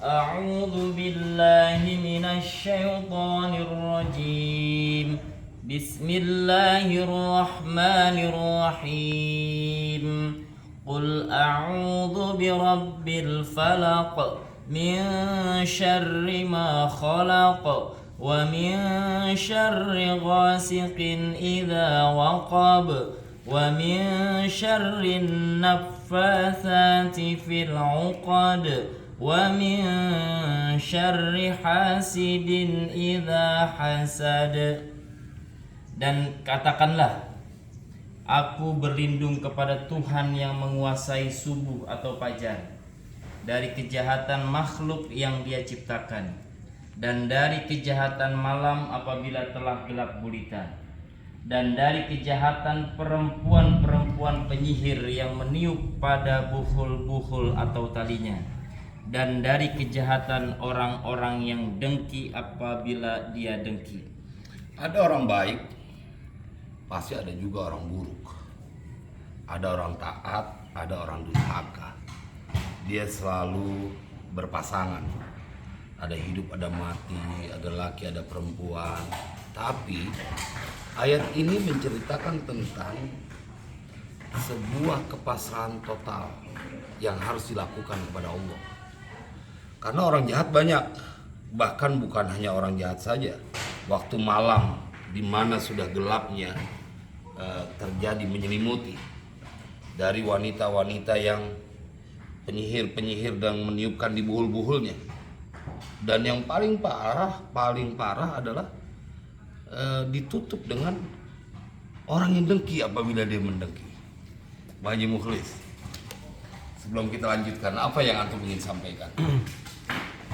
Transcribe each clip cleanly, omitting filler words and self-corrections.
أعوذ بالله من الشيطان الرجيم. بسم الله الرحمن الرحيم. قل أعوذ برب الفلق من شر ما خلق ومن شر غاسق إذا وقب ومن شر النفاثات في العقد ومن شر حاسد إذا حسد. Dan katakanlah, aku berlindung kepada Tuhan yang menguasai subuh atau fajar, dari kejahatan makhluk yang Dia ciptakan, dan dari kejahatan malam apabila telah gelap gulita, dan dari kejahatan perempuan-perempuan penyihir yang meniup pada buhul-buhul atau talinya, dan dari kejahatan orang-orang yang dengki apabila dia dengki. Ada orang baik, pasti ada juga orang buruk. Ada orang taat, ada orang durhaka. Dia selalu berpasangan. Ada hidup, ada mati, ada laki, ada perempuan. Tapi ayat ini menceritakan tentang sebuah kepasrahan total yang harus dilakukan kepada Allah. Karena orang jahat banyak, bahkan bukan hanya orang jahat saja. Waktu malam di mana sudah gelapnya terjadi menyelimuti dari wanita-wanita yang penyihir dan meniupkan di buhul-buhulnya. Dan yang paling parah adalah ditutup dengan orang yang dengki apabila dia mendengki. Pak Haji Mukhlis, sebelum kita lanjutkan, apa yang antum ingin sampaikan?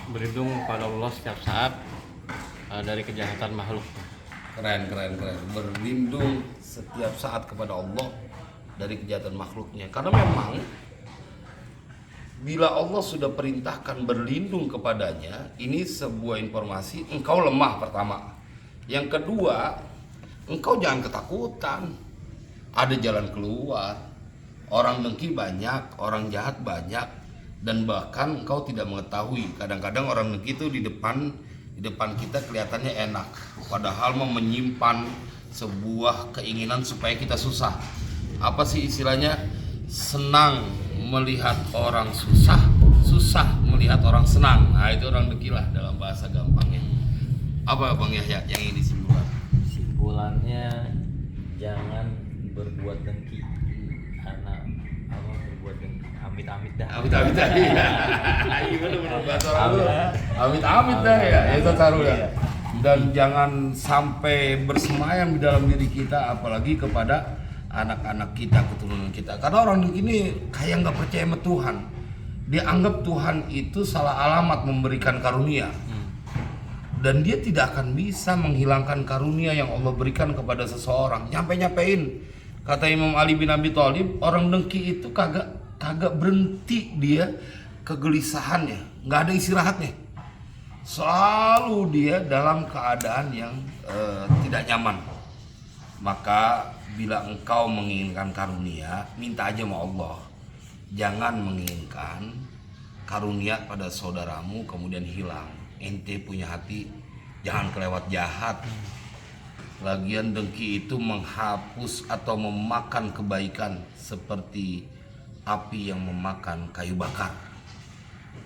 Berlindung pada Allah setiap saat dari kejahatan makhluk. Keren. Berlindung setiap saat kepada Allah dari kejahatan makhluknya. Karena memang bila Allah sudah perintahkan berlindung kepadanya, ini sebuah informasi engkau lemah pertama. Yang kedua, engkau jangan ketakutan. Ada jalan keluar. Orang dengki banyak, orang jahat banyak, dan bahkan engkau tidak mengetahui. Kadang-kadang orang dengki itu di depan kita kelihatannya enak, padahal menyimpan sebuah keinginan supaya kita susah. Apa sih istilahnya? Senang melihat orang susah, susah melihat orang senang. Nah, itu orang dengki lah dalam bahasa gampangnya. Apa Bang Yahya yang ingin disimpulkan? Simpulannya, jangan berbuat dengki. Karena apa berbuat dengki? Amit-amit dah. Amit-amit dah. Iya benar bahasa orang dulu. Amit-amit dah ya. Itu taruh ya. Dan jangan sampai bersemayam di dalam diri kita, apalagi kepada anak-anak kita, keturunan kita. Karena orang ini kayak nggak percaya sama Tuhan. Dia anggap Tuhan itu salah alamat memberikan karunia. Dan dia tidak akan bisa menghilangkan karunia yang Allah berikan kepada seseorang. Nyampe-nyampein, kata Imam Ali bin Abi Thalib, orang dengki itu kagak berhenti dia kegelisahannya, nggak ada istirahatnya. Selalu dia dalam keadaan yang tidak nyaman. Maka bila engkau menginginkan karunia, minta aja sama Allah. Jangan menginginkan karunia pada saudaramu kemudian hilang. Ente punya hati, jangan kelewat jahat. Lagian dengki itu menghapus atau memakan kebaikan seperti api yang memakan kayu bakar.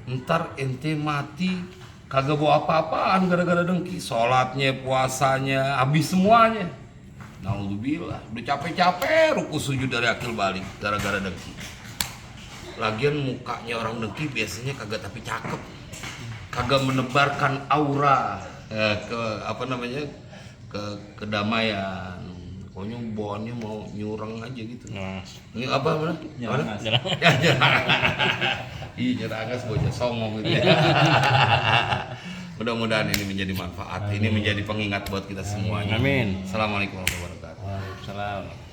Ntar ente mati kagak bawa apa-apaan gara-gara dengki. Sholatnya, puasanya, habis semuanya. Naudzubillah, udah capek-capek ruku sujud dari akil balik gara-gara dengki. Lagian mukanya orang dengki biasanya kagak tapi cakep, kagak menebarkan aura kedamaian. Pokoknya bawaannya mau nyurang aja gitu. Ini apa mana? Nyerangas. Iya, nyerangas bocah songong gitu. Mudah-mudahan ini menjadi manfaat. Ini menjadi pengingat buat kita semuanya. Amin. Assalamualaikum warahmatullahi wabarakatuh. Waalaikumsalam.